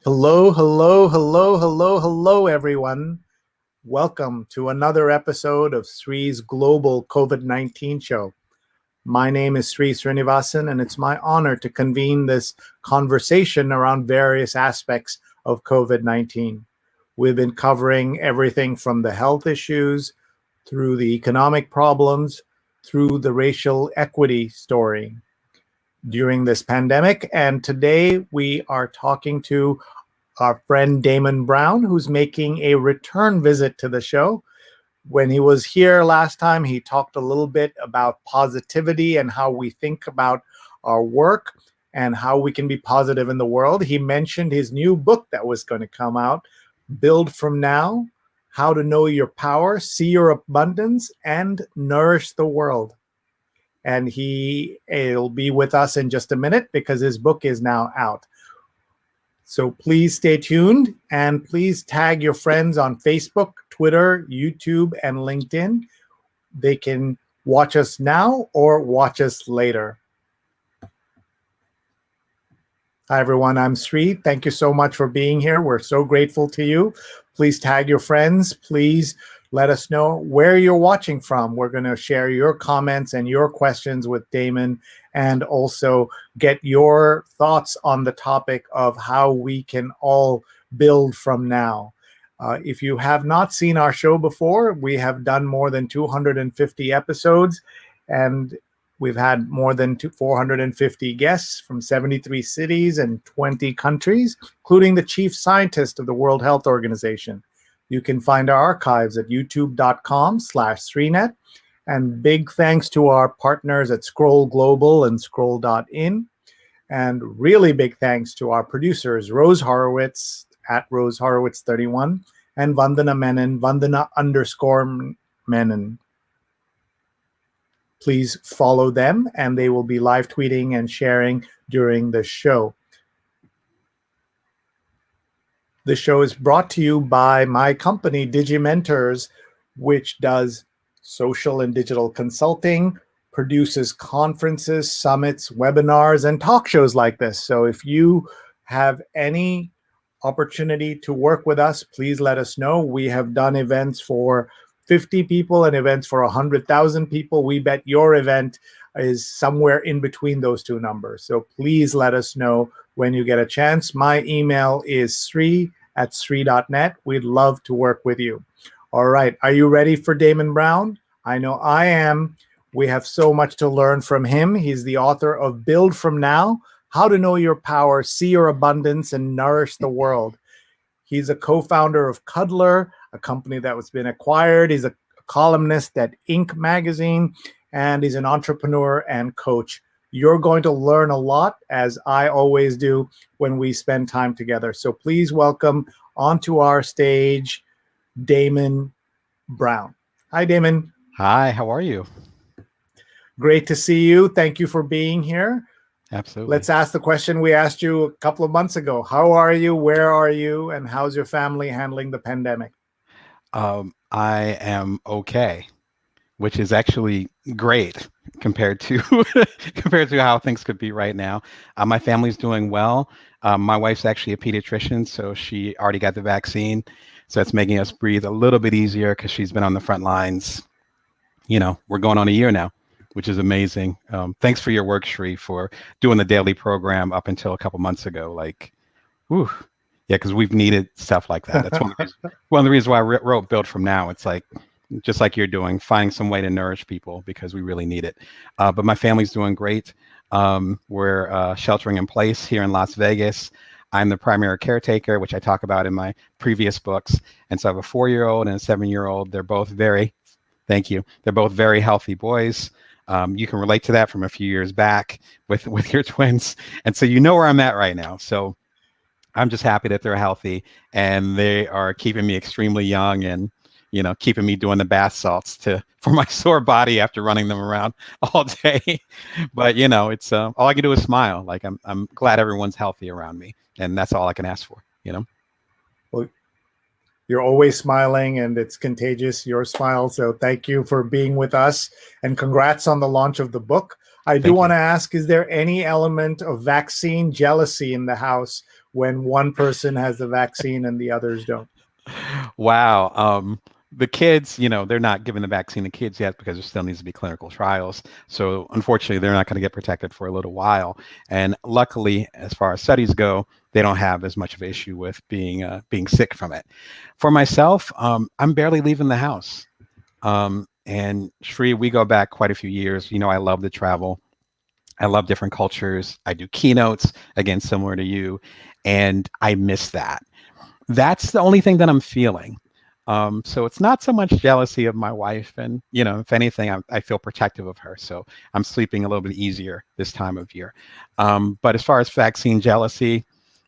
Hello, hello, hello, hello, hello, everyone. Welcome to another episode of Sree's Global COVID-19 Show. My name is Sree Sreenivasan, and it's my honor to convene this conversation around various aspects of COVID-19. We've been covering everything from the health issues, through the economic problems, through the racial equity story during this pandemic. And today we are talking to our friend Damon Brown, who's making a return visit to the show. When he was here last time, he talked a little bit about positivity and how we think about our work and how we can be positive in the world. He mentioned his new book that was going to come out, Build From Now, How to Know Your Power, See Your Abundance, and Nourish the World. And he'll be with us in just a minute because his book is now out. So please stay tuned and please tag your friends on Facebook, Twitter, YouTube, and LinkedIn. They can watch us now or watch us later. Hi, everyone. I'm Sree. Thank you so much for being here. We're so grateful to you. Please tag your friends. Please let us know where you're watching from. We're going to share your comments and your questions with Damon and also get your thoughts on the topic of how we can all build from now. If you have not seen our show before, we have done more than 250 episodes, and we've had more than 450 guests from 73 cities and 20 countries, including the chief scientist of the World Health Organization. You can find our archives at youtube.com/Sreenet. And big thanks to our partners at Scroll Global and Scroll.in. And really big thanks to our producers, Rose Horowitz at Rose Horowitz 31 and Vandana Menon, Vandana_Menon. Please follow them, and they will be live tweeting and sharing during the show. The show is brought to you by my company, Digimentors, which does social and digital consulting, produces conferences, summits, webinars, and talk shows like this. So if you have any opportunity to work with us, please let us know. We have done events for 50 people and events for 100,000 people. We bet your event is somewhere in between those two numbers. So please let us know when you get a chance. My email is sree@sree.net. We'd love to work with you. All right. Are you ready for Damon Brown? I know I am. We have so much to learn from him. He's the author of Build From Now, How to Know Your Power, See Your Abundance, and Nourish the World. He's a co-founder of Cuddler, a company that was been acquired. He's a columnist at Inc. magazine, and he's an entrepreneur and coach. You're going to learn a lot, as I always do when we spend time together. So please welcome onto our stage, Damon Brown. Hi, Damon. Hi, how are you? Great to see you. Thank you for being here. Absolutely. Let's ask the question we asked you a couple of months ago. How are you? Where are you? And how's your family handling the pandemic? I am okay, which is actually great compared to compared to how things could be right now. My family's doing well. My wife's actually a pediatrician, so she already got the vaccine. So it's making us breathe a little bit easier because she's been on the front lines. You know, we're going on a year now, which is amazing. Thanks for your work, Sree, for doing the daily program up until a couple months ago. Like, whew, yeah, because we've needed stuff like that. That's one of the reasons why I wrote Build From Now. It's like, just like you're doing, finding some way to nourish people because we really need it. But my family's doing great. We're sheltering in place here in Las Vegas. I'm the primary caretaker, which I talk about in my previous books. And so I have a 4-year-old and a 7-year-old. They're both thank you. They're both very healthy boys. You can relate to that from a few years back with your twins. And so you know where I'm at right now. So I'm just happy that they're healthy and they are keeping me extremely young and, you know, keeping me doing the bath salts for my sore body after running them around all day. But, you know, it's all I can do is smile. Like I'm glad everyone's healthy around me. And that's all I can ask for, you know? Well, you're always smiling and it's contagious, your smile. So thank you for being with us and congrats on the launch of the book. I do want to ask, is there any element of vaccine jealousy in the house when one person has the vaccine and the others don't? Wow. The kids, they're not giving the vaccine to kids yet because there still needs to be clinical trials. So unfortunately, they're not going to get protected for a little while. And luckily, as far as studies go, they don't have as much of an issue with being sick from it. For myself, I'm barely leaving the house. And Sree, we go back quite a few years. I love to travel. I love different cultures. I do keynotes, again, similar to you, and I miss that. That's the only thing that I'm feeling. So it's not so much jealousy of my wife, and if anything, I feel protective of her. So I'm sleeping a little bit easier this time of year. But as far as vaccine jealousy,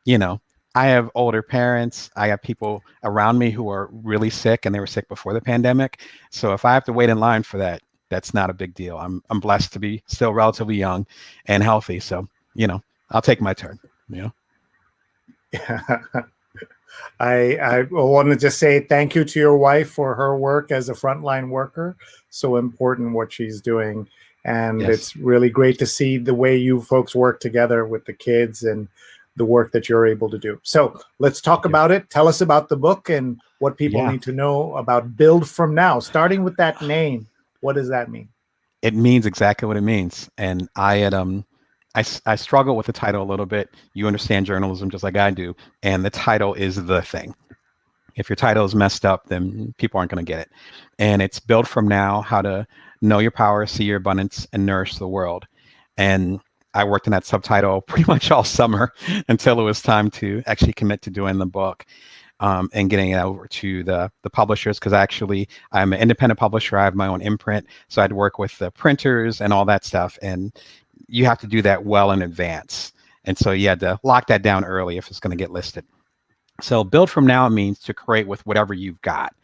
I have older parents. I have people around me who are really sick, and they were sick before the pandemic. So if I have to wait in line for that, that's not a big deal. I'm blessed to be still relatively young and healthy. So I'll take my turn. I want to just say thank you to your wife for her work as a frontline worker. So important what she's doing. And Yes. It's really great to see the way you folks work together with the kids and the work that you're able to do. So let's talk about it. Tell us about the book and what people need to know about Build From Now, starting with that name. What does that mean? It means exactly what it means. And I struggle with the title a little bit. You understand journalism just like I do. And the title is the thing. If your title is messed up, then people aren't going to get it. And it's Build From Now, how to know your power, see your abundance, and nourish the world. And I worked in that subtitle pretty much all summer until it was time to actually commit to doing the book. And getting it over to the publishers, because actually I'm an independent publisher. I have my own imprint, so I'd work with the printers and all that stuff. And you have to do that well in advance. And so you had to lock that down early if it's going to get listed. So Build From Now means to create with whatever you've got.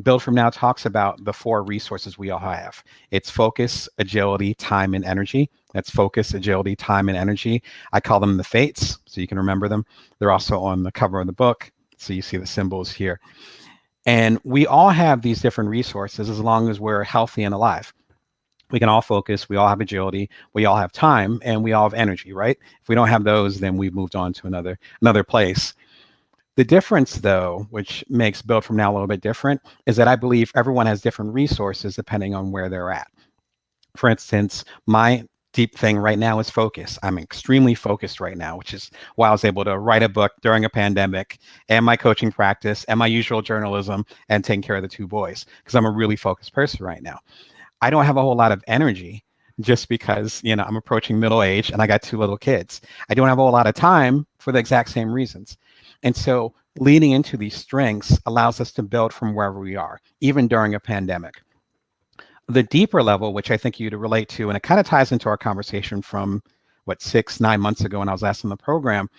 Build From Now talks about the 4 resources we all have. It's focus, agility, time, and energy. That's focus, agility, time, and energy. I call them the fates, so you can remember them. They're also on the cover of the book. So you see the symbols here. And we all have these different resources as long as we're healthy and alive. We can all focus, we all have agility, we all have time, and we all have energy, right? If we don't have those, then we've moved on to another place. The difference, though, which makes Build From Now a little bit different, is that I believe everyone has different resources depending on where they're at. For instance, my deep thing right now is focus. I'm extremely focused right now, which is why I was able to write a book during a pandemic, and my coaching practice, and my usual journalism, and taking care of the 2 boys, because I'm a really focused person right now. I don't have a whole lot of energy just because, I'm approaching middle age and I got 2 little kids. I don't have a whole lot of time for the exact same reasons. And so leaning into these strengths allows us to build from wherever we are, even during a pandemic. The deeper level, which I think you'd relate to, and it kind of ties into our conversation from 6-9 months ago when I was last on the program,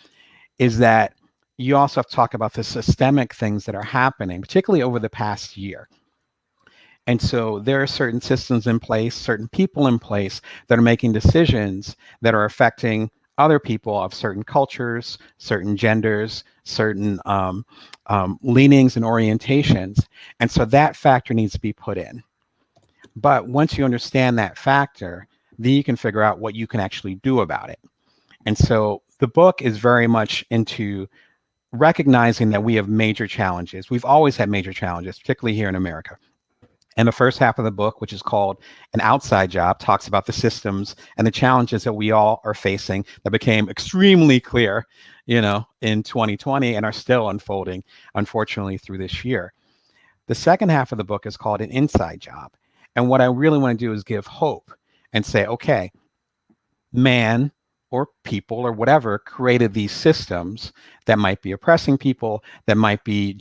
is that you also have to talk about the systemic things that are happening, particularly over the past year. And so there are certain systems in place, certain people in place that are making decisions that are affecting other people of certain cultures, certain genders, certain leanings and orientations. And so that factor needs to be put in. But once you understand that factor, then you can figure out what you can actually do about it. And so the book is very much into recognizing that we have major challenges. We've always had major challenges, particularly here in America. And the first half of the book, which is called An Outside Job, talks about the systems and the challenges that we all are facing that became extremely clear, in 2020 and are still unfolding, unfortunately, through this year. The second half of the book is called An Inside Job. And what I really want to do is give hope and say, okay, man or people or whatever created these systems that might be oppressing people, that might be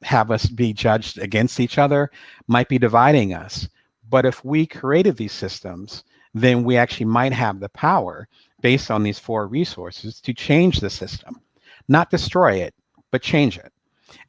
have us be judged against each other, might be dividing us. But if we created these systems, then we actually might have the power based on these 4 resources to change the system, not destroy it, but change it.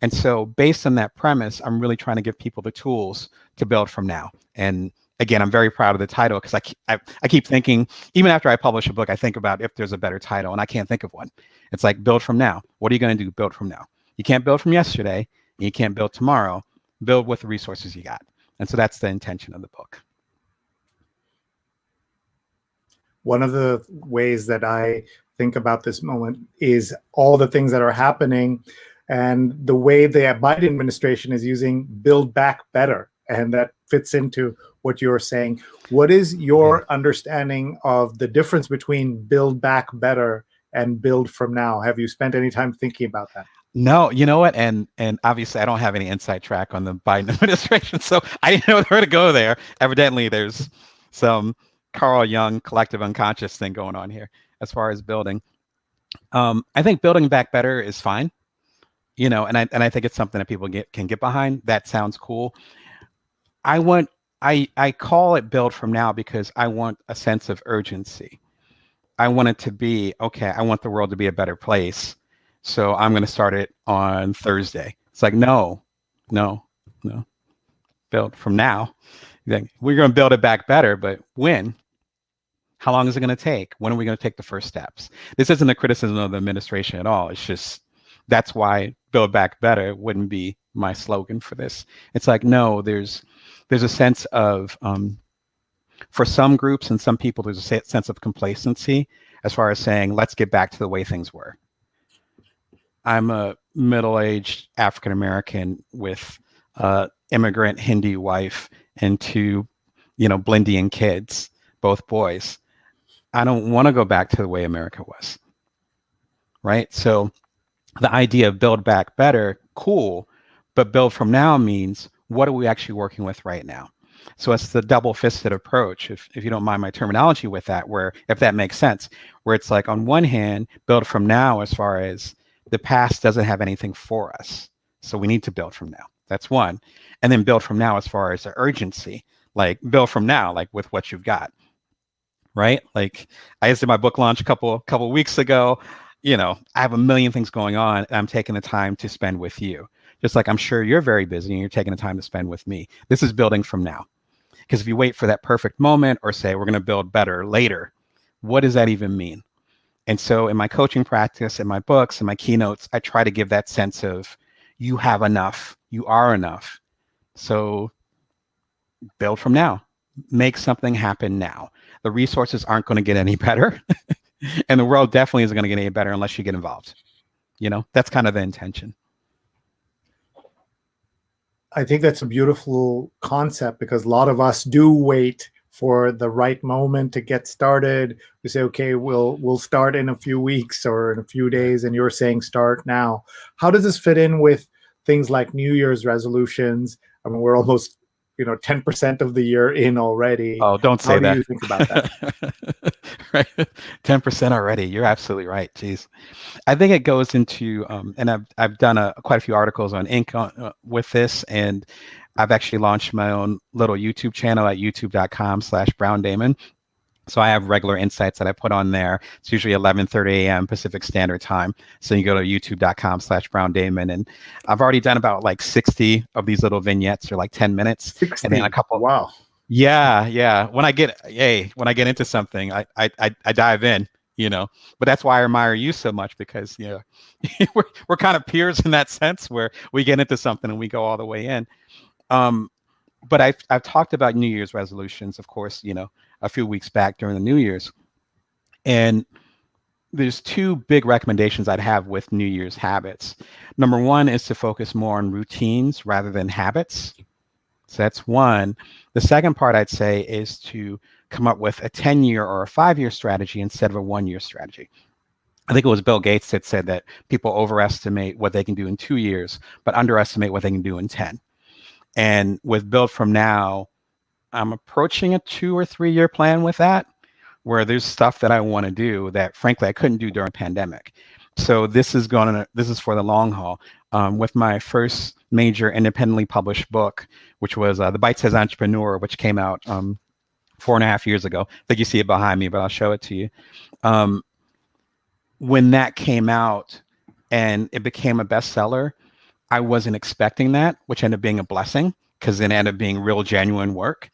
And so based on that premise, I'm really trying to give people the tools to build from now. And again, I'm very proud of the title because I keep thinking, even after I publish a book, I think about if there's a better title, and I can't think of one. It's like Build From Now. What are you going to do? Build from now. You can't build from yesterday. And you can't build tomorrow. Build with the resources you got. And so that's the intention of the book. One of the ways that I think about this moment is all the things that are happening and the way the Biden administration is using Build Back Better. And that fits into what you're saying. What is your understanding of the difference between Build Back Better and Build from Now? Have you spent any time thinking about that? No, you know what? And obviously I don't have any inside track on the Biden administration, so I didn't know where to go there. Evidently, there's some Carl Jung collective unconscious thing going on here as far as building. I think building back better is fine, you know, and I think it's something that people can get behind. That sounds cool. I call it build from now because I want a sense of urgency. I want it to be, okay, I want the world to be a better place. So I'm going to start it on Thursday. It's like, no. Build from now. Like, we're going to build it back better, but when? How long is it going to take? When are we going to take the first steps? This isn't a criticism of the administration at all. It's just, that's why build back better wouldn't be my slogan for this. It's like, no, there's a sense of, for some groups and some people, there's a sense of complacency as far as saying, let's get back to the way things were. I'm a middle-aged African-American with immigrant Hindi wife and two, Blindian kids, both boys. I don't want to go back to the way America was, right? So the idea of build back better, cool, but build from now means what are we actually working with right now? So it's the double-fisted approach, if you don't mind my terminology with that, where, if that makes sense, where it's like, on one hand, build from now as far as the past doesn't have anything for us. So we need to build from now. That's one. And then build from now as far as the urgency, like build from now, like with what you've got, right? Like I just did my book launch a couple weeks ago. I have a million things going on and I'm taking the time to spend with you. Just like I'm sure you're very busy and you're taking the time to spend with me. This is building from now. Because if you wait for that perfect moment or say, we're going to build better later, what does that even mean? And so in my coaching practice, in my books, in my keynotes, I try to give that sense of you have enough, you are enough. So build from now, make something happen now. The resources aren't going to get any better. And the world definitely isn't going to get any better unless you get involved. That's kind of the intention. I think that's a beautiful concept because a lot of us do wait for the right moment to get started. We say, okay, we'll start in a few weeks or in a few days, and you're saying start now. How does this fit in with things like New Year's resolutions? I mean, we're almost 10% of the year in already. Oh, don't say that. How do you think about that? Right, 10% already. You're absolutely right. Jeez, I think it goes into, and I've done quite a few articles on Inc. With this, and I've actually launched my own little YouTube channel at youtube.com/BrownDamon. So I have regular insights that I put on there. It's usually 11:30 a.m. Pacific Standard Time. So you go to youtube.com/BrownDamon, and I've already done about like 60 of these little vignettes, or like 10 minutes. 60. And then a couple. Wow. Yeah. When I get into something, I dive in, But that's why I admire you so much, because we're kind of peers in that sense, where we get into something and we go all the way in. But I've talked about New Year's resolutions, of course, a few weeks back during the New Year's. And there's two big recommendations I'd have with New Year's habits. Number one is to focus more on routines rather than habits. So that's one. The second part I'd say is to come up with a 10-year or a 5-year strategy instead of a 1-year strategy. I think it was Bill Gates that said that people overestimate what they can do in 2 years, but underestimate what they can do in 10. And with Build From Now, I'm approaching a 2 or 3 year plan with that, where there's stuff that I want to do that, frankly, I couldn't do during the pandemic. So this is for the long haul. With my first major independently published book, which was The Bite-Sized Entrepreneur, which came out 4.5 years ago. I think you see it behind me, but I'll show it to you. When that came out and it became a bestseller, I wasn't expecting that, which ended up being a blessing, because it ended up being real, genuine work.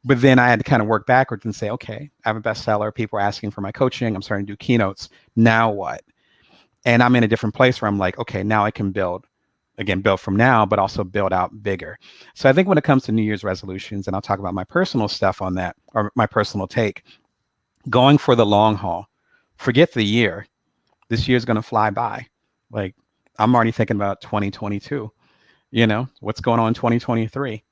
But then I had to kind of work backwards and say, okay, I have a bestseller. People are asking for my coaching. I'm starting to do keynotes. Now what? And I'm in a different place where I'm like, okay, now I can build from now, but also build out bigger. So I think when it comes to New Year's resolutions, and I'll talk about my personal stuff on that, or my personal take, going for the long haul, forget the year. This year's going to fly by. Like, I'm already thinking about 2022. What's going on in 2023,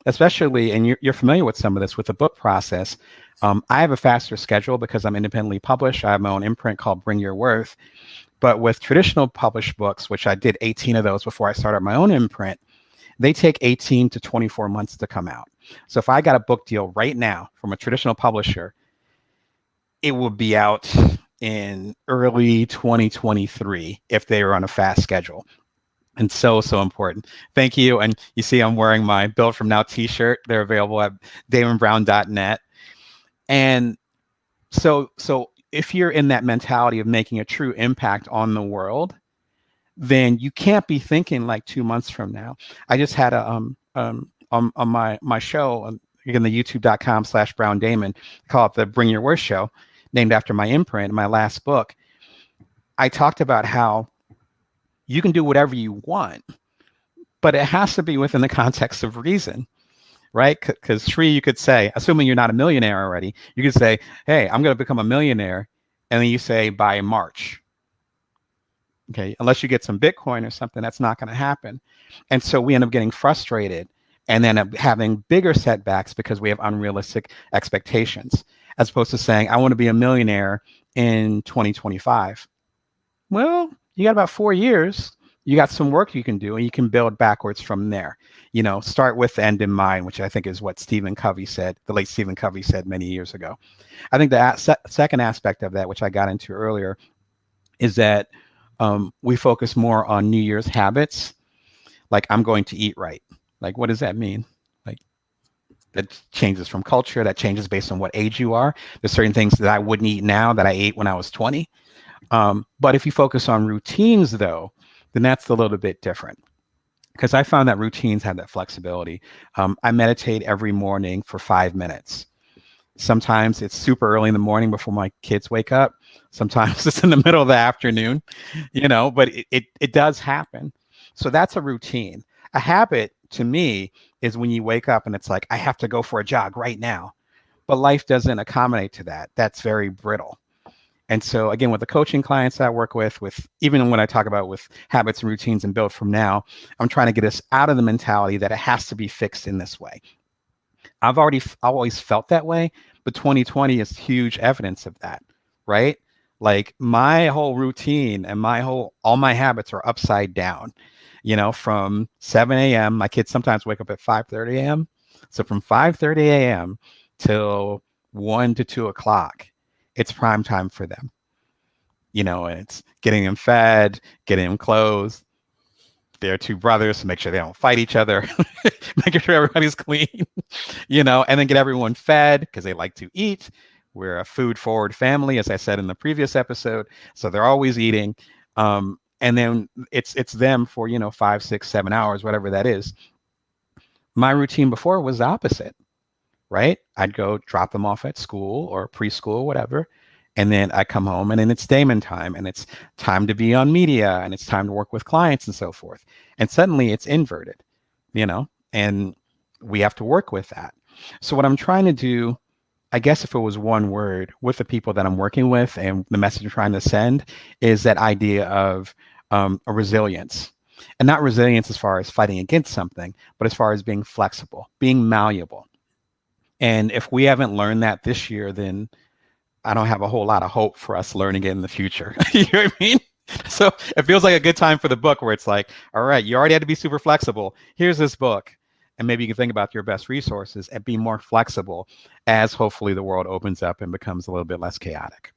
especially, and you're familiar with some of this with the book process. I have a faster schedule because I'm independently published. I have my own imprint called Bring Your Worth. But with traditional published books, which I did 18 of those before I started my own imprint, they take 18 to 24 months to come out. So if I got a book deal right now from a traditional publisher, it will be out in early 2023 if they were on a fast schedule. And so important. Thank you. And you see I'm wearing my Build From Now t-shirt. They're available at damonbrown.net. And so if you're in that mentality of making a true impact on the world, then you can't be thinking like 2 months from now. I just had on my show, again, the youtube.com/Brown Damon, call it the Bring Your Worth Show, named after my imprint, my last book. I talked about how you can do whatever you want, but it has to be within the context of reason, right? Because Sree, you could say, assuming you're not a millionaire already, you could say, hey, I'm going to become a millionaire. And then you say by March. Okay, unless you get some Bitcoin or something, that's not going to happen. And so we end up getting frustrated and then having bigger setbacks because we have unrealistic expectations, as opposed to saying, I want to be a millionaire in 2025. Well, you got about 4 years. You got some work you can do, and you can build backwards from there. Start with the end in mind, which I think is what Stephen Covey said, the late Stephen Covey said many years ago. I think the second aspect of that, which I got into earlier, is that we focus more on New Year's habits. Like, I'm going to eat right. Like, what does that mean? Like, that changes from culture. That changes based on what age you are. There's certain things that I wouldn't eat now that I ate when I was 20. But if you focus on routines, though, then that's a little bit different, because I found that routines have that flexibility. I meditate every morning for 5 minutes. Sometimes it's super early in the morning before my kids wake up. Sometimes it's in the middle of the afternoon, but it does happen. So that's a routine. A habit, to me, is when you wake up and it's like, I have to go for a jog right now. But life doesn't accommodate to that. That's very brittle. And so again, with the coaching clients that I work with even when I talk about with habits and routines and Build From Now, I'm trying to get us out of the mentality that it has to be fixed in this way. I've always felt that way, but 2020 is huge evidence of that, right? Like, my whole routine and all my habits are upside down, from 7 a.m. My kids sometimes wake up at 5:30 a.m. So from 5:30 a.m. till 1 to 2 o'clock, it's prime time for them, and it's getting them fed, getting them clothes. They're two brothers, so make sure they don't fight each other, making sure everybody's clean, and then get everyone fed because they like to eat. We're a food forward family, as I said in the previous episode. So they're always eating. And then it's them for, 5, 6, 7 hours, whatever that is. My routine before was the opposite. Right? I'd go drop them off at school or preschool, whatever. And then I come home and then it's Damon time, and it's time to be on media, and it's time to work with clients and so forth. And suddenly it's inverted, and we have to work with that. So what I'm trying to do, I guess if it was one word with the people that I'm working with and the message I'm trying to send, is that idea of a resilience. And not resilience as far as fighting against something, but as far as being flexible, being malleable. And if we haven't learned that this year, then I don't have a whole lot of hope for us learning it in the future. You know what I mean? So it feels like a good time for the book, where it's like, all right, you already had to be super flexible. Here's this book. And maybe you can think about your best resources and be more flexible as hopefully the world opens up and becomes a little bit less chaotic.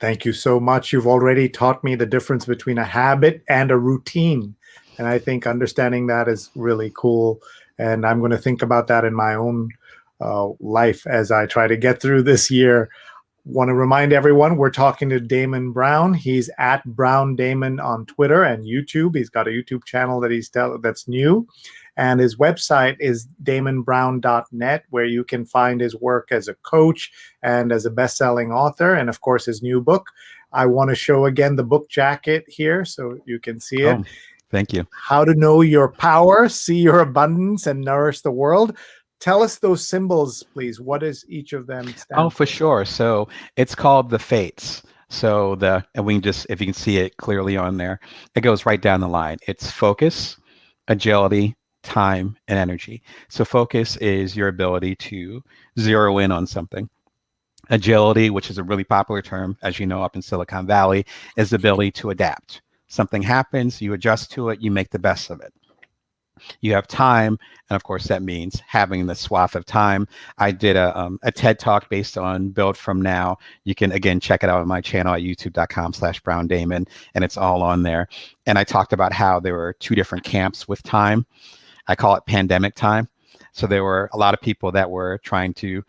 Thank you so much. You've already taught me the difference between a habit and a routine. And I think understanding that is really cool. And I'm going to think about that in my own life as I try to get through this year. Want to remind everyone, we're talking to Damon Brown. He's at Brown Damon on Twitter and YouTube. He's got a YouTube channel that's new. And his website is damonbrown.net, where you can find his work as a coach and as a best-selling author. And of course, his new book. I want to show again the book jacket here so you can see it. Oh, thank you. How to Know Your Power, See Your Abundance, and Nourish the World. tell us those symbols, please. What does each of them stand Oh, for sure. So it's called the fates. So and we can just, if you can see it clearly on there, it goes right down the line. It's focus, agility, time, and energy. So focus is your ability to zero in on something. Agility, which is a really popular term, as you know, up in Silicon Valley, is the ability to adapt. Something happens, you adjust to it, you make the best of it. You have time, and of course that means having the swath of time. I did a TED talk based on Build From Now. You can again check it out on my channel at youtube.com/BrownDamon, and it's all on there. And I talked about how there were two different camps with time. I call it pandemic time. So there were a lot of people that were trying to,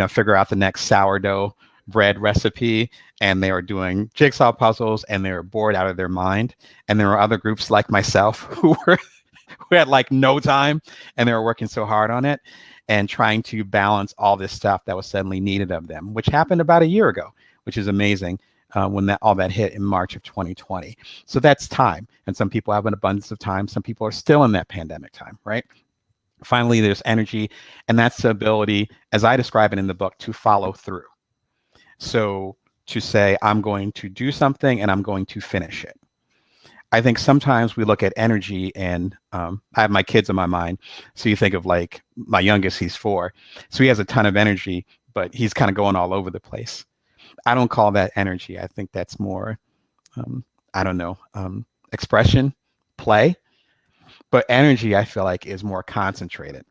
figure out the next sourdough bread recipe, and they were doing jigsaw puzzles, and they were bored out of their mind. And there were other groups like myself who had like no time, and they were working so hard on it and trying to balance all this stuff that was suddenly needed of them, which happened about a year ago, which is amazing. When all that hit in March of 2020. So that's time. And some people have an abundance of time. Some people are still in that pandemic time, right? Finally, there's energy, and that's the ability, as I describe it in the book, to follow through. So to say, I'm going to do something and I'm going to finish it. I think sometimes we look at energy, and I have my kids in my mind. So you think of like my youngest, he's 4. So he has a ton of energy, but he's kind of going all over the place. I don't call that energy. I think that's more, expression, play. But energy, I feel like, is more concentrated,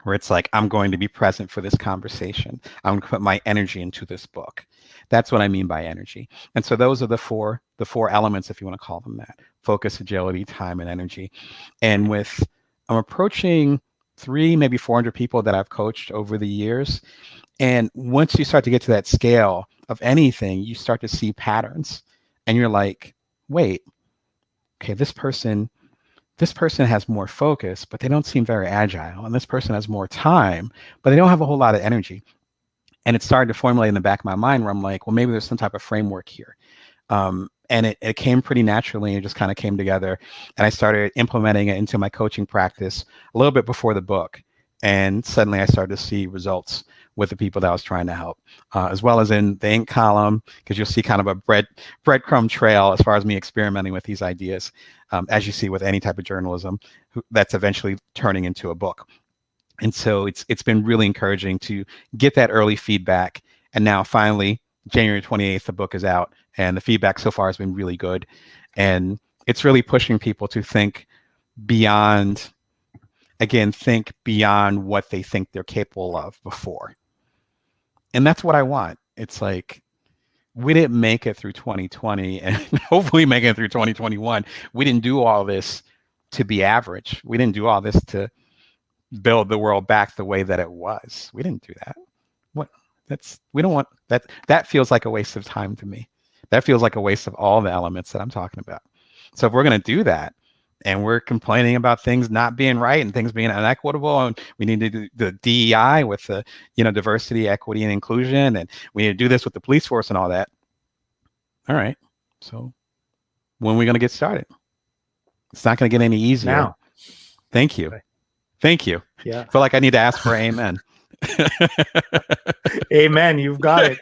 where it's like, I'm going to be present for this conversation. I'm going to put my energy into this book. That's what I mean by energy. And so those are the four elements, if you want to call them that: focus, agility, time, and energy. And I'm approaching 300, maybe 400 people that I've coached over the years. And once you start to get to that scale of anything, you start to see patterns, and you're like, wait, okay, this person has more focus, but they don't seem very agile. And this person has more time, but they don't have a whole lot of energy. And it started to formulate in the back of my mind where I'm like, well, maybe there's some type of framework here. And it came pretty naturally. It just kind of came together. And I started implementing it into my coaching practice a little bit before the book. And suddenly I started to see results with the people that I was trying to help, as well as in the ink column, because you'll see kind of a breadcrumb trail as far as me experimenting with these ideas, as you see with any type of journalism, that's eventually turning into a book. And so it's been really encouraging to get that early feedback. And now finally, January 28th, the book is out, and the feedback so far has been really good. And it's really pushing people to think beyond what they think they're capable of before. And that's what I want. It's like, we didn't make it through 2020 and hopefully make it through 2021. We didn't do all this to be average. We didn't do all this to build the world back the way that it was. We didn't do that. We don't want that. That feels like a waste of time to me. That feels like a waste of all the elements that I'm talking about. So if we're going to do that, and we're complaining about things not being right and things being inequitable, and we need to do the DEI with the diversity, equity, and inclusion, and we need to do this with the police force and all that. All right, so when are we going to get started? It's not going to get any easier. Now. Thank you. Yeah. I feel like I need to ask for amen. Amen. You've got it.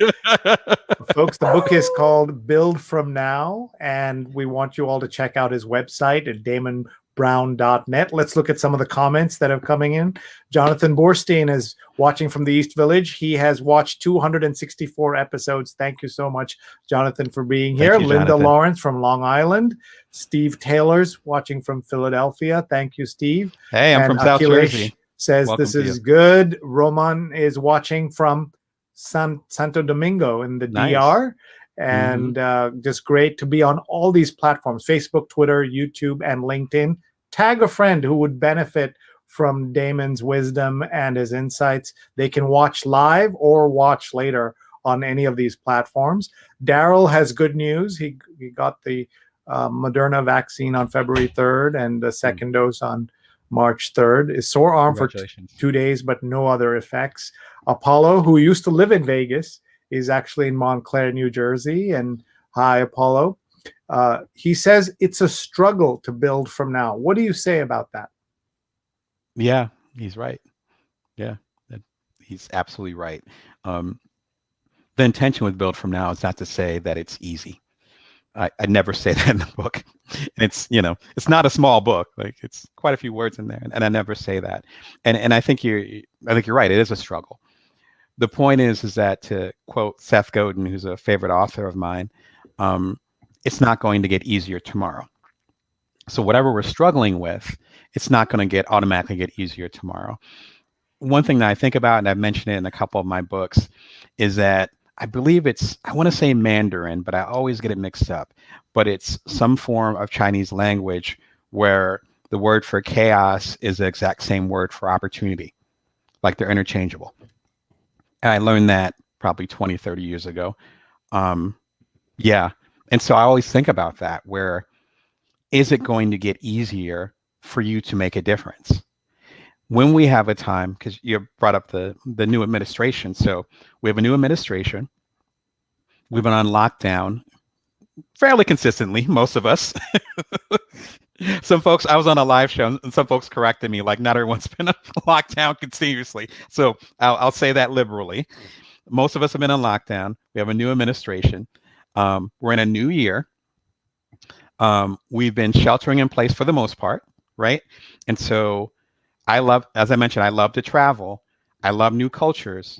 Folks, the book is called Build From Now, and we want you all to check out his website at damonbrown.net. Let's look at some of the comments that are coming in. Jonathan Borstein is watching from the East Village. He has watched 264 episodes. Thank you so much, Jonathan, for being here. Linda Jonathan. Lawrence from Long Island. Steve Taylor's watching from Philadelphia. Thank you, Steve. Hey, I'm from South Jersey. Says Welcome this is good. Roman is watching from Santo Domingo in the Nice. DR. And just great to be on all these platforms: Facebook, Twitter, YouTube, and LinkedIn. Tag a friend who would benefit from Damon's wisdom and his insights. They can watch live or watch later on any of these platforms. Daryl has good news. He got the Moderna vaccine on February 3rd and the second dose on March 3rd. Is sore arm for 2 days, but no other effects. Apollo, who used to live in Vegas, is actually in Montclair, New Jersey. And hi, Apollo. He says it's a struggle to build from now. What do you say about that? Yeah, he's right. Yeah, he's absolutely right. Um, the intention with Build From Now is not to say that it's easy. I never say that in the book. And it's not a small book. Like, it's quite a few words in there, and I never say that. And I think you're right. It is a struggle. The point is that, to quote Seth Godin, who's a favorite author of mine, it's not going to get easier tomorrow. So whatever we're struggling with, it's not going to automatically get easier tomorrow. One thing that I think about, and I've mentioned it in a couple of my books, is that I believe I want to say Mandarin, but I always get it mixed up. But it's some form of Chinese language where the word for chaos is the exact same word for opportunity. Like, they're interchangeable. And I learned that probably 20, 30 years ago. Yeah. And so I always think about that, where is it going to get easier for you to make a difference? When we have a time, because you brought up the new administration. So we have a new administration. We've been on lockdown fairly consistently, most of us. Some folks, I was on a live show, and some folks corrected me, like, not everyone's been on lockdown continuously. So I'll say that liberally. Most of us have been on lockdown. We have a new administration. We're in a new year. We've been sheltering in place for the most part, right? And so as I mentioned, I love to travel. I love new cultures.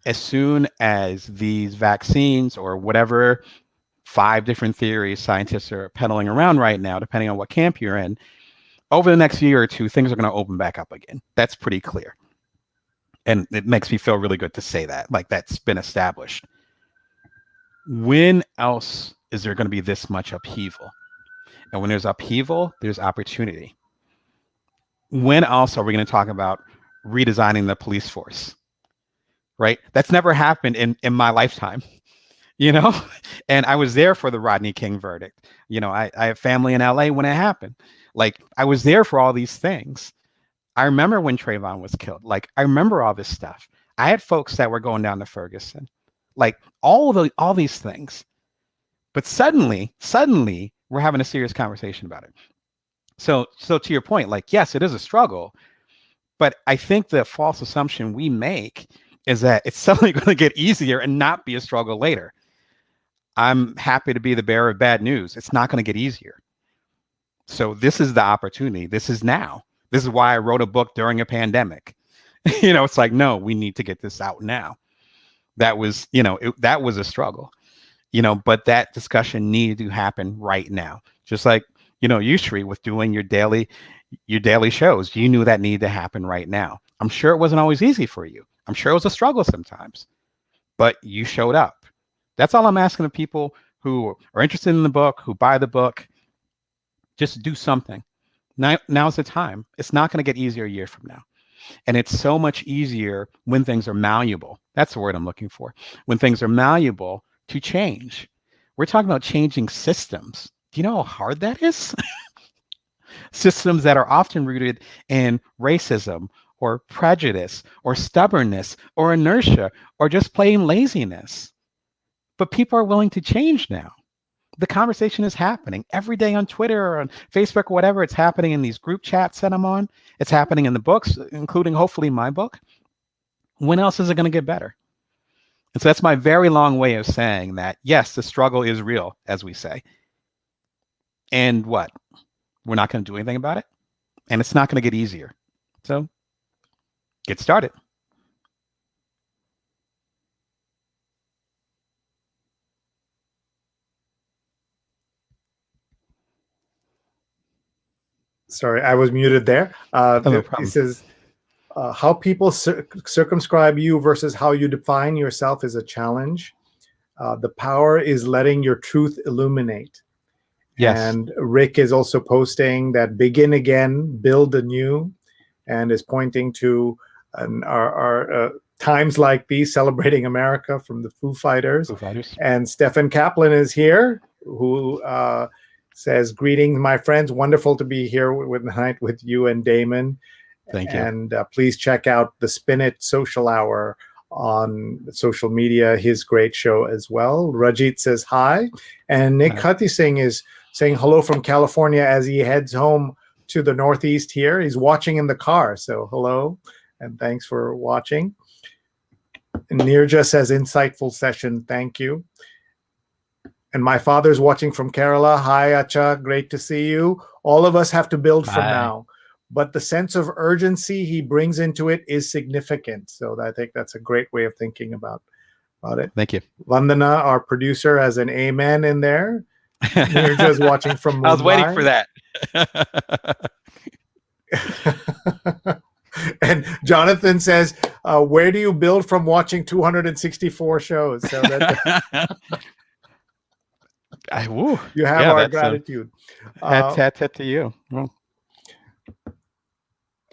As soon as these vaccines, or whatever 5 different theories scientists are peddling around right now, depending on what camp you're in, over the next year or two, things are going to open back up again. That's pretty clear. And it makes me feel really good to say that, like, that's been established. When else is there going to be this much upheaval? And when there's upheaval, there's opportunity. When else are we going to talk about redesigning the police force? Right? That's never happened in my lifetime, and I was there for the Rodney King verdict. I have family in LA when it happened. Like, I was there for all these things. I remember when Trayvon was killed. Like, I remember all this stuff. I had folks that were going down to Ferguson, like, all these things. But suddenly we're having a serious conversation about it. So to your point, like, yes, it is a struggle, but I think the false assumption we make is that it's suddenly going to get easier and not be a struggle later. I'm happy to be the bearer of bad news. It's not going to get easier. So this is the opportunity. This is now. This is why I wrote a book during a pandemic. It's like, no, we need to get this out now. That was, that was a struggle, but that discussion needed to happen right now. Just like, you, Sree, with doing your daily shows, you knew that needed to happen right now. I'm sure it wasn't always easy for you. I'm sure it was a struggle sometimes, but you showed up. That's all I'm asking of people who are interested in the book, who buy the book. Just do something. Now's the time. It's not going to get easier a year from now. And it's so much easier when things are malleable. That's the word I'm looking for. When things are malleable to change. We're talking about changing systems. Do you know how hard that is? Systems that are often rooted in racism or prejudice or stubbornness or inertia or just plain laziness. But people are willing to change now. The conversation is happening every day on Twitter or on Facebook or whatever. It's happening in these group chats that I'm on. It's happening in the books, including hopefully my book. When else is it going to get better? And so that's my very long way of saying that, yes, the struggle is real, as we say. And what? We're not going to do anything about it. And it's not going to get easier. So get started. Sorry, I was muted there. No He says, how people circumscribe you versus how you define yourself is a challenge. The power is letting your truth illuminate. Yes. And Rick is also posting that begin again, build anew, and is pointing to our times like these, celebrating America from the Foo Fighters. And Stefan Kaplan is here, who says, greetings, my friends. Wonderful to be here tonight with you and Damon. Thank you. And please check out the Spin It Social Hour on social media, his great show as well. Rajit says hi. And Nick Hati Singh is saying hello from California as he heads home to the Northeast here. He's watching in the car. So hello. And thanks for watching. And Nirja says, insightful session. Thank you. And my father's watching from Kerala. Hi, Acha. Great to see you. All of us have to build from now. But the sense of urgency he brings into it is significant. So I think that's a great way of thinking about it. Thank you. Vandana, our producer, has an amen in there. Nirja's watching from Mumbai. I was waiting for that. And Jonathan says, where do you build from watching 264 shows? So that you have our gratitude. Hat to you. Well.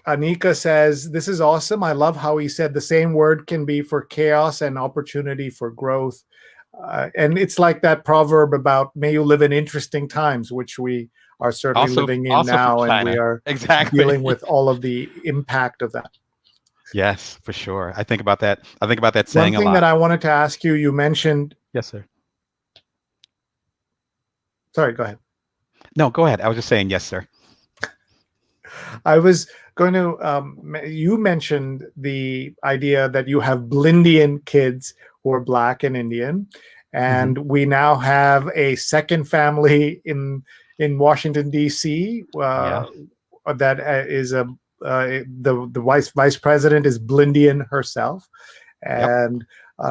Anika says, this is awesome. I love how he said the same word can be for chaos and opportunity for growth. And it's like that proverb about may you live in interesting times, which we are certainly living in now. And we are dealing with all of the impact of that. Yes, for sure. I think about that. I think about that saying a lot. One thing that I wanted to ask you, you mentioned. Yes, sir. Sorry, go ahead. No, go ahead. I was just saying, yes, sir. I was going to, you mentioned the idea that you have Blindian kids who are Black and Indian. And we now have a second family in Washington, D.C. That is the vice president is Blindian herself. And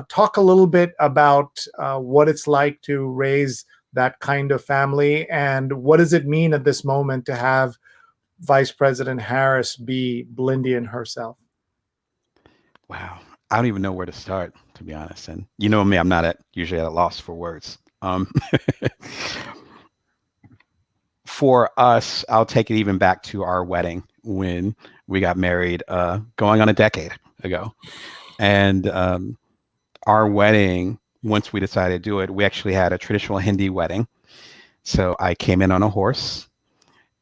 talk a little bit about what it's like to raise that kind of family, and what does it mean at this moment to have Vice President Harris be Blindian herself? Wow. I don't even know where to start, to be honest. And you know me, I'm not usually at a loss for words. For us, I'll take it even back to our wedding when we got married, going on a decade ago. And our wedding, once we decided to do it, we actually had a traditional Hindi wedding. So I came in on a horse,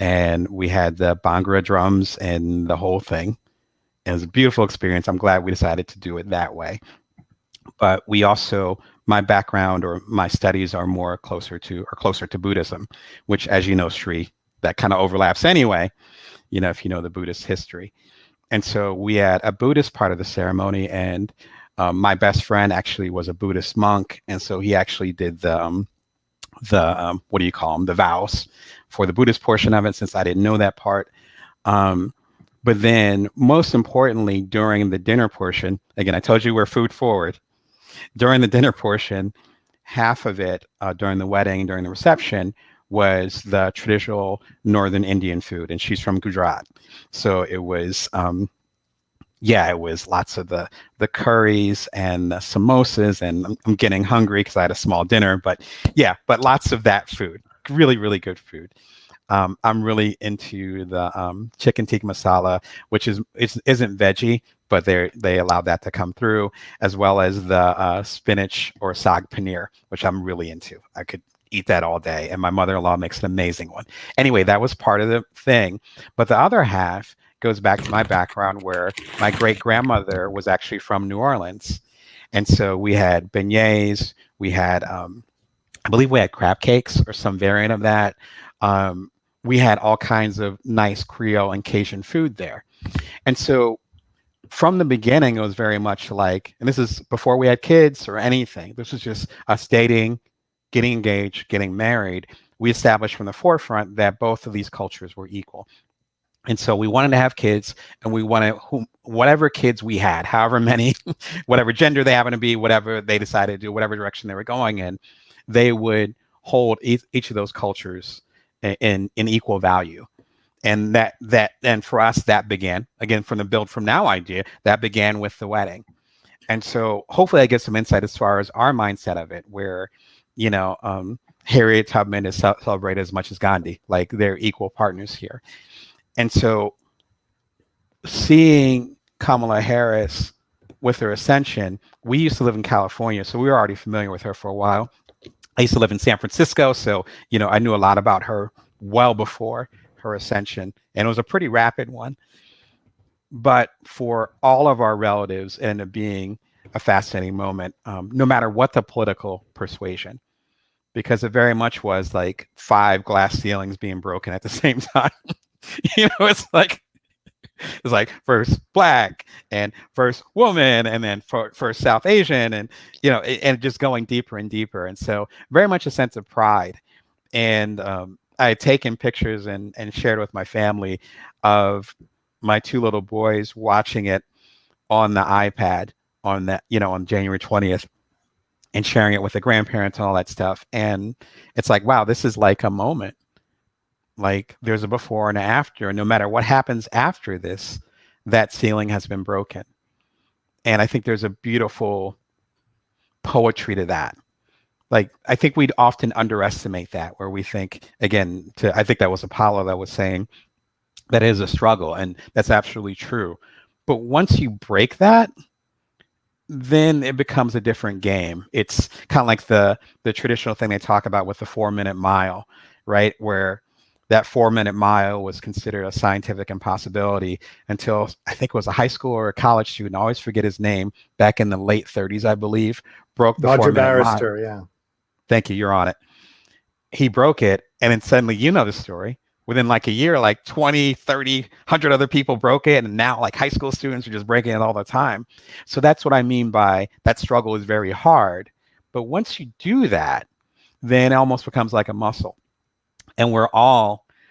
and we had the Bhangra drums and the whole thing. It was a beautiful experience. I'm glad we decided to do it that way. But we also, my background or my studies are more closer to Buddhism, which, as you know, Sree, that kind of overlaps anyway, if you know the Buddhist history. And so we had a Buddhist part of the ceremony, and my best friend actually was a Buddhist monk. And so he actually did the what do you call them? The vows for the Buddhist portion of it, since I didn't know that part. But then most importantly, during the dinner portion, again, I told you we're food forward. During the dinner portion, half of it during the wedding, during the reception, was the traditional Northern Indian food. And she's from Gujarat. So it was, it was lots of the curries and the samosas, and I'm getting hungry because I had a small dinner, but lots of that food, really, really good food. I'm really into the chicken tikka masala, which isn't veggie, but they allowed that to come through, as well as the spinach or saag paneer, which I'm really into. I could eat that all day, and my mother-in-law makes an amazing one. Anyway, that was part of the thing, but the other half goes back to my background, where my great-grandmother was actually from New Orleans. And so we had beignets, we had, I believe we had crab cakes or some variant of that. We had all kinds of nice Creole and Cajun food there. And so from the beginning, it was very much like, and this is before we had kids or anything, this was just us dating, getting engaged, getting married. We established from the forefront that both of these cultures were equal. And so we wanted to have kids, and we wanted whatever kids we had, however many, whatever gender they happen to be, whatever they decided to do, whatever direction they were going in, they would hold each of those cultures in equal value. And and for us, that began, again, from the build from now idea, that began with the wedding. And so hopefully I get some insight as far as our mindset of it, where, Harriet Tubman is celebrated as much as Gandhi, like they're equal partners here. And so seeing Kamala Harris with her ascension, we used to live in California, so we were already familiar with her for a while. I used to live in San Francisco, so, I knew a lot about her well before her ascension, and it was a pretty rapid one. But for all of our relatives, it ended up being a fascinating moment, no matter what the political persuasion, because it very much was like 5 glass ceilings being broken at the same time. It's like It's like first black and first woman and then first South Asian and and just going deeper and deeper. And so very much a sense of pride. And I had taken pictures and shared with my family of my two little boys watching it on the iPad on that, on January 20th and sharing it with the grandparents and all that stuff. And it's like, wow, this is like a moment. Like there's a before and after, and no matter what happens after this, that ceiling has been broken. And I think there's a beautiful poetry to that. Like, I think we'd often underestimate that, where we think, again, I think that was Apollo that was saying that is a struggle, and that's absolutely true. But once you break that, then it becomes a different game. It's kind of like the traditional thing they talk about with the 4-minute mile, right? Where that 4-minute mile was considered a scientific impossibility until I think it was a high school or a college student, I always forget his name, back in the late 30s, I believe, broke the Roger 4-minute Barrister, mile. yeah. Thank you, you're on it. He broke it, and then suddenly, you know the story. Within like a year, like 20, 30, 100 other people broke it, and now like high school students are just breaking it all the time. So that's what I mean by that struggle is very hard. But once you do that, then it almost becomes like a muscle. And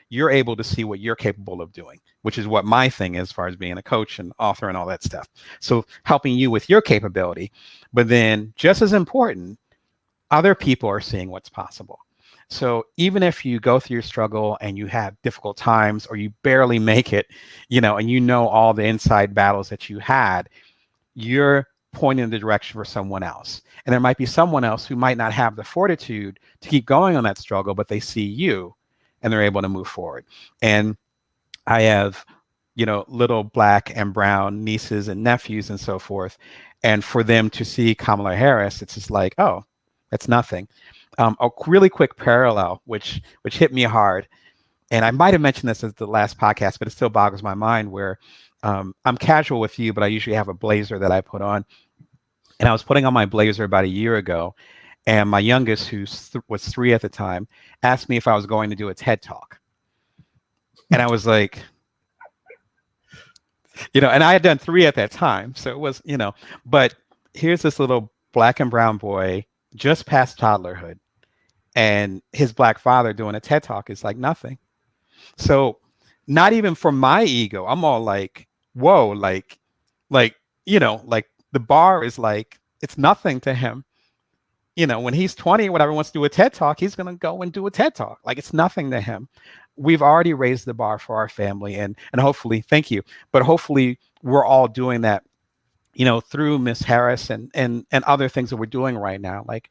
you're able to see what you're capable of doing, which is what my thing is as far as being a coach and author and all that stuff. So helping you with your capability, but then just as important, other people are seeing what's possible. So even if you go through your struggle and you have difficult times or you barely make it, and all the inside battles that you had, you're pointing in the direction for someone else. And there might be someone else who might not have the fortitude to keep going on that struggle, but they see you and they're able to move forward. And I have, little black and brown nieces and nephews and so forth. And for them to see Kamala Harris, it's just like, oh, that's nothing. A really quick parallel, which hit me hard, and I might have mentioned this as the last podcast, but it still boggles my mind, where I'm casual with you, but I usually have a blazer that I put on. And I was putting on my blazer about a year ago, and my youngest, who was 3 at the time, asked me if I was going to do a TED Talk. And I was like, and I had done 3 at that time. So it was, but here's this little black and brown boy just past toddlerhood, and his black father doing a TED Talk is like nothing. So not even for my ego, I'm all like, whoa, like the bar is like, it's nothing to him. When he's 20, whatever, wants to do a TED Talk, he's going to go and do a TED Talk. Like, it's nothing to him. We've already raised the bar for our family, and hopefully, thank you, but hopefully we're all doing that, through Miss Harris and other things that we're doing right now, like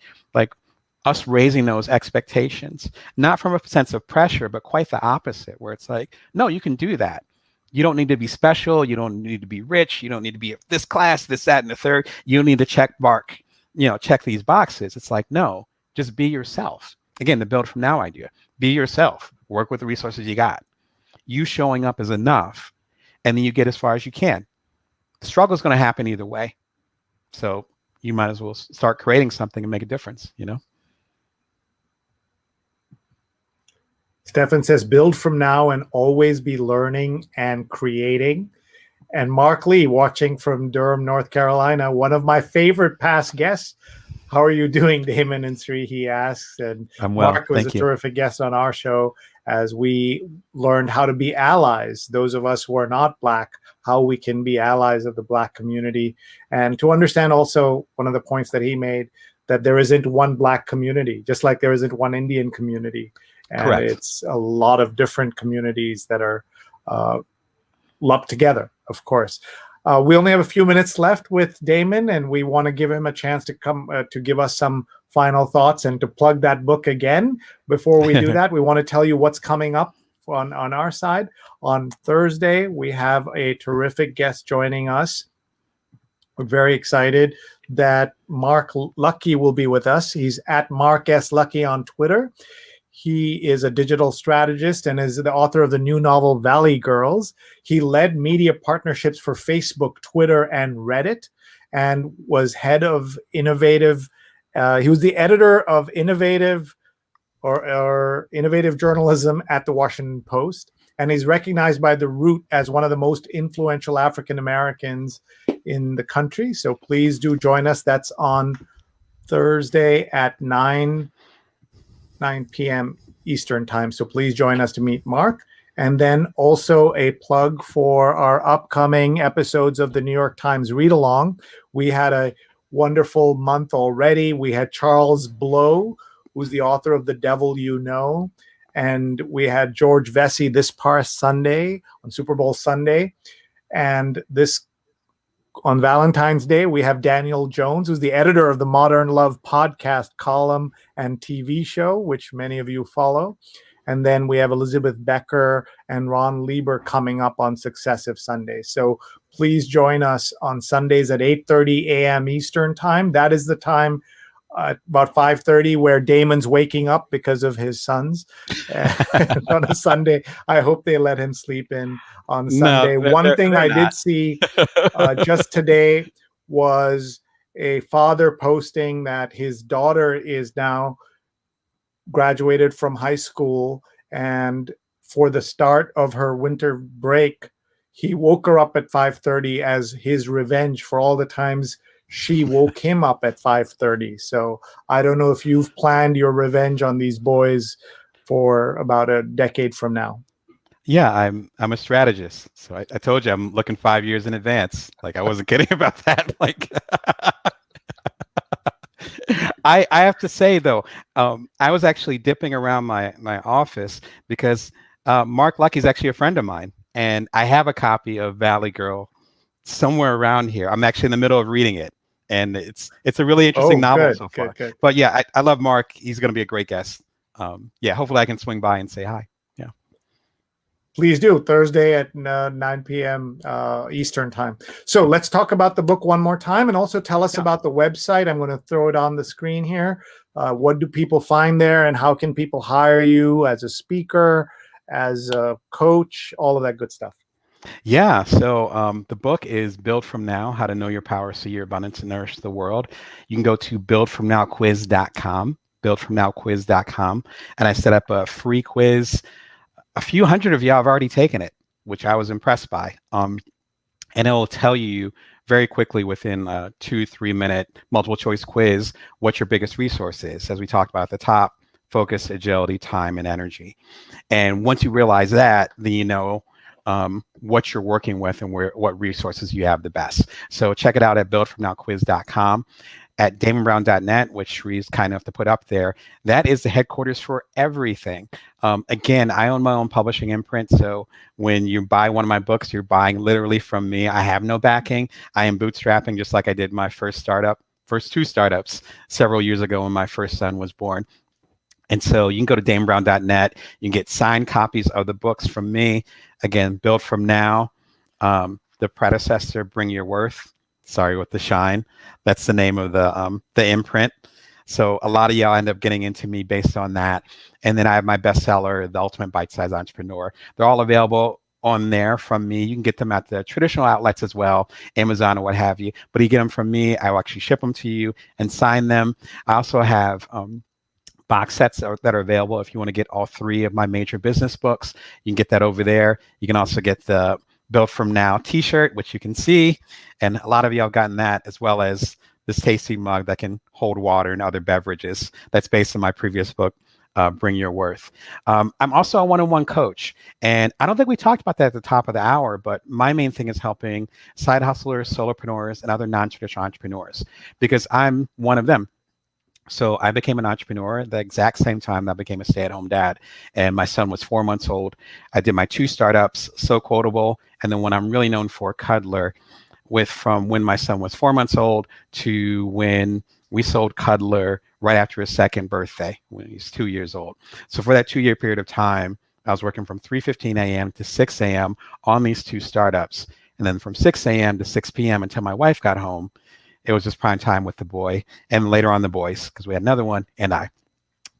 us raising those expectations, not from a sense of pressure, but quite the opposite, where it's like, no, you can do that. You don't need to be special. You don't need to be rich. You don't need to be this class, this, that, and the third. You don't need to check these boxes. It's like, no, just be yourself. Again, the build from now idea, be yourself, work with the resources you got. You showing up is enough. And then you get as far as you can. The struggle is going to happen either way. So you might as well start creating something and make a difference, Stefan says, build from now and always be learning and creating. And Mark Lee, watching from Durham, North Carolina, one of my favorite past guests. How are you doing, Damon and Sree? He asks. And I'm well. Mark was a terrific guest on our show as we learned how to be allies. Those of us who are not Black, how we can be allies of the Black community. And to understand also one of the points that he made, that there isn't one Black community, just like there isn't one Indian community. And correct. It's a lot of different communities that are lumped together, of course. We only have a few minutes left with Damon, and we want to give him a chance to come to give us some final thoughts and to plug that book again. Before we do that, we want to tell you what's coming up on our side. On Thursday, we have a terrific guest joining us. We're very excited that Mark Lucky will be with us. He's at Mark S. Lucky on Twitter. He is a digital strategist and is the author of the new novel Valley Girls. He led media partnerships for Facebook, Twitter, and Reddit, and was head of innovative. He was the editor of innovative or innovative journalism at the Washington Post. and he's recognized by The Root as one of the most influential African Americans in the country. So please do join us. That's on Thursday at 9 p.m. Eastern time. So please join us to meet Mark. And then also a plug for our upcoming episodes of the New York Times Read Along. We had a wonderful month already. We had Charles Blow, who's the author of The Devil You Know. And we had George Vesey this past Sunday, on Super Bowl Sunday. And this on Valentine's Day, we have Daniel Jones, who's the editor of the Modern Love podcast column and TV show, which many of you follow. And then we have Elizabeth Becker and Ron Lieber coming up on successive Sundays. So please join us on Sundays at 8:30 a.m. Eastern time. That is the time about 5:30 where Damon's waking up because of his sons on a Sunday. I hope they let him sleep in on Sunday. One thing I did see just today was a father posting that his daughter is now graduated from high school, and for the start of her winter break, he woke her up at 5:30 as his revenge for all the times she woke him up at 5:30. So I don't know if you've planned your revenge on these boys for about a decade from now. Yeah, I'm a strategist. So I told you I'm looking 5 years in advance. Like, I wasn't kidding about that. Like, I have to say though, I was actually dipping around my office because Mark Lucky's actually a friend of mine, and I have a copy of Valley Girl somewhere around here. I'm actually in the middle of reading it, and it's a really interesting novel so far. Good. But yeah, I love Mark. He's going to be a great guest. Yeah, hopefully I can swing by and say hi. Yeah. Please do. Thursday at 9 p.m. Eastern time. So let's talk about the book one more time, and also tell us about the website. I'm going to throw it on the screen here. What do people find there, and how can people hire you as a speaker, as a coach, all of that good stuff? Yeah, so the book is Build From Now, How to Know Your Power, See Your Abundance, and Nourish the World. You can go to buildfromnowquiz.com, buildfromnowquiz.com, and I set up a free quiz. A few hundred of y'all have already taken it, which I was impressed by. And it will tell you very quickly within a 2-3 minute multiple choice quiz what your biggest resource is. As we talked about at the top, focus, agility, time, and energy. And once you realize that, then you know what you're working with and what resources you have the best. So check it out at buildfromnowquiz.com. At damonbrown.net, which Sree's kind enough to put up there. That is the headquarters for everything. Again, I own my own publishing imprint, so when you buy one of my books, you're buying literally from me. I have no backing. I am bootstrapping, just like I did my first two startups several years ago when my first son was born. And so you can go to damonbrown.net. You can get signed copies of the books from me. Again, Build From Now, the predecessor, Bring Your Worth. Sorry, with the shine. That's the name of the imprint. So a lot of y'all end up getting into me based on that. And then I have my bestseller, The Ultimate Bite-Sized Entrepreneur. They're all available on there from me. You can get them at the traditional outlets as well, Amazon or what have you. But you get them from me. I will actually ship them to you and sign them. I also have box sets that are available if you want to get all 3 of my major business books. You can get that over there. You can also get the Build From Now t-shirt, which you can see, and a lot of y'all have gotten that, as well as this tasty mug that can hold water and other beverages. That's based on my previous book, Bring Your Worth. I'm also a one-on-one coach, and I don't think we talked about that at the top of the hour, but my main thing is helping side hustlers, solopreneurs, and other non-traditional entrepreneurs, because I'm one of them. So I became an entrepreneur at the exact same time that I became a stay-at-home dad, and my son was 4 months old. I did my 2 startups, So Quotable, and then what I'm really known for, Cuddler, from when my son was 4 months old to when we sold Cuddler right after his 2nd birthday, when he was 2 years old. So for that 2-year period of time, I was working from 3:15 a.m. to 6 a.m. on these 2 startups, and then from 6 a.m. to 6 p.m. until my wife got home. It was just prime time with the boy, and later on the boys, because we had another one, and I.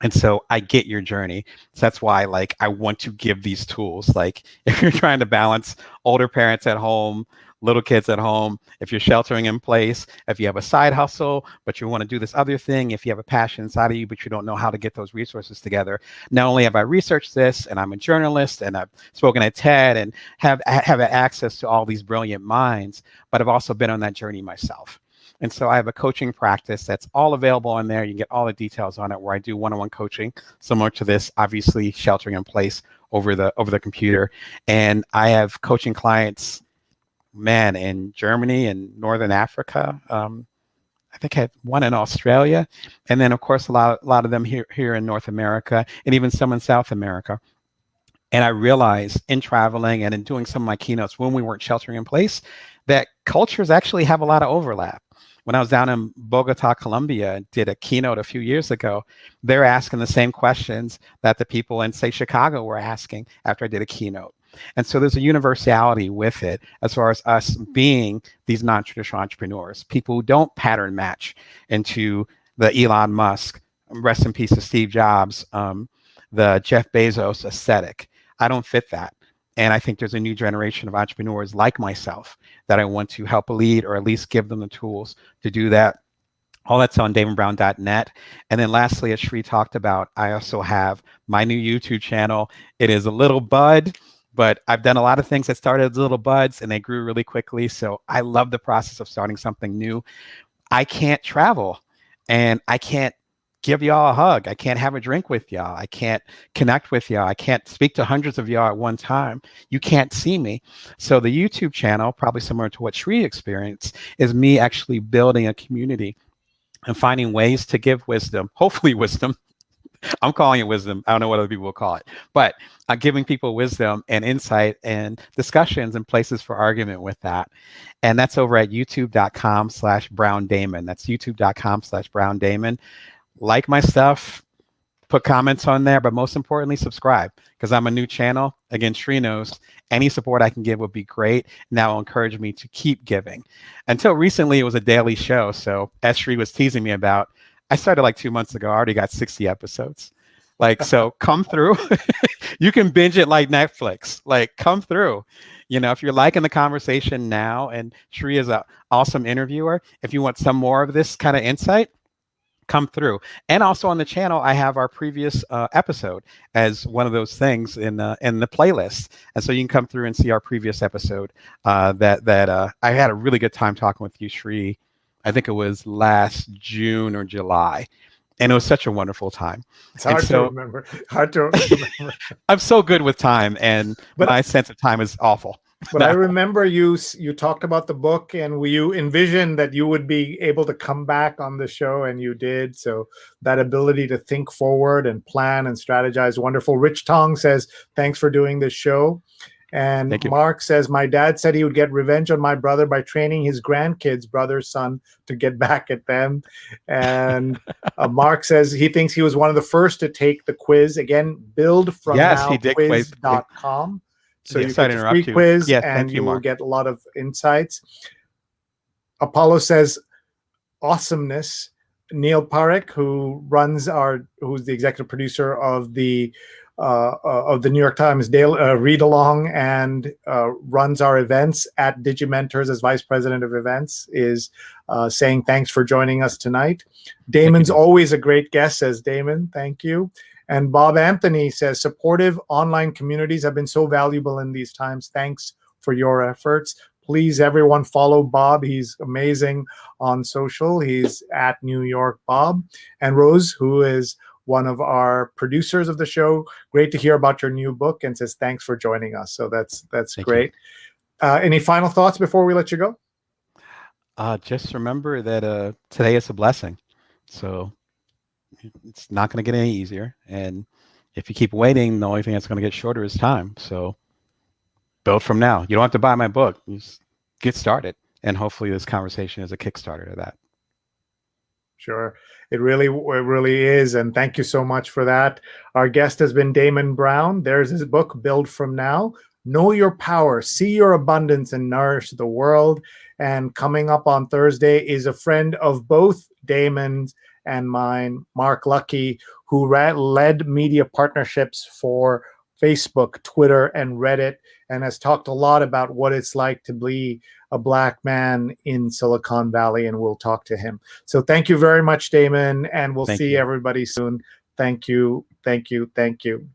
And so I get your journey. So that's why, like, I want to give these tools. Like, if you're trying to balance older parents at home, little kids at home, if you're sheltering in place, if you have a side hustle, but you want to do this other thing, if you have a passion inside of you, but you don't know how to get those resources together. Not only have I researched this, and I'm a journalist, and I've spoken at TED, and have access to all these brilliant minds, but I've also been on that journey myself. And so I have a coaching practice that's all available on there. You can get all the details on it, where I do one-on-one coaching, similar to this, obviously sheltering in place over the computer. And I have coaching clients, man, in Germany and Northern Africa. I think I had one in Australia, and then of course a lot of them here in North America, and even some in South America. And I realized in traveling and in doing some of my keynotes when we weren't sheltering in place, that cultures actually have a lot of overlap. When I was down in Bogota, Colombia, and did a keynote a few years ago, they're asking the same questions that the people in, say, Chicago were asking after I did a keynote. And so there's a universality with it as far as us being these non-traditional entrepreneurs, people who don't pattern match into the Elon Musk, rest in peace to Steve Jobs, the Jeff Bezos aesthetic. I don't fit that. And I think there's a new generation of entrepreneurs like myself that I want to help lead, or at least give them the tools to do that. All that's on damonbrown.net. And then lastly, as Sree talked about, I also have my new YouTube channel. It is a little bud, but I've done a lot of things that started as little buds and they grew really quickly. So I love the process of starting something new. I can't travel, and I can't give y'all a hug. I can't have a drink with y'all. I can't connect with y'all. I can't speak to hundreds of y'all at one time. You can't see me. So the YouTube channel, probably similar to what Sree experienced, is me actually building a community and finding ways to give wisdom, hopefully wisdom. I'm calling it wisdom. I don't know what other people will call it, but giving people wisdom and insight and discussions and places for argument with that. And that's over at youtube.com/Brown Damon. That's youtube.com/Brown Damon. Like my stuff, put comments on there, but most importantly, subscribe, because I'm a new channel. Again, Sree knows any support I can give would be great. Now will encourage me to keep giving. Until recently, it was a daily show. So as Sree was teasing me about, I started like 2 months ago. I already got 60 episodes. Like, so come through. You can binge it like Netflix. Like, come through. You know, if you're liking the conversation now, and Sree is an awesome interviewer, if you want some more of this kind of insight, come through. And also on the channel, I have our previous episode as one of those things in the playlist, and so you can come through and see our previous episode. I had a really good time talking with you, Sree. I think it was last June or July, and it was such a wonderful time. It's hard to remember. Hard to remember. I'm so good with time, and my sense of time is awful. But I remember you talked about the book, and you envisioned that you would be able to come back on the show, and you did. So that ability to think forward and plan and strategize, wonderful. Rich Tong says, thanks for doing this show. And Mark says, my dad said he would get revenge on my brother by training his grandkids, brother, son, to get back at them. And Mark says he thinks he was one of the first to take the quiz. Again, buildfromnowquiz.com. So you get a free quiz, and you will get a lot of insights. Apollo says, awesomeness. Neil Parekh, who's the executive producer of the New York Times Daily Read Along, and runs our events at Digimentors as vice president of events, is saying thanks for joining us tonight. Damon's always a great guest, says Damon. Thank you. And Bob Anthony says, supportive online communities have been so valuable in these times. Thanks for your efforts. Please, everyone, follow Bob. He's amazing on social. He's at New York Bob. And Rose, who is one of our producers of the show, great to hear about your new book, and says thanks for joining us. So that's great. Any final thoughts before we let you go? Just remember that today is a blessing. So it's not going to get any easier. And if you keep waiting, the only thing that's going to get shorter is time. So build from now. You don't have to buy my book. You just get started. And hopefully this conversation is a Kickstarter to that. Sure. It really is. And thank you so much for that. Our guest has been Damon Brown. There's his book, Build From Now. Know your power, see your abundance, and nourish the world. And coming up on Thursday is a friend of both Damon's and mine, Mark Lucky, who led media partnerships for Facebook, Twitter, and Reddit, and has talked a lot about what it's like to be a Black man in Silicon Valley, and we'll talk to him. So thank you very much, Damon, and we'll see everybody soon. Thank you, thank you, thank you.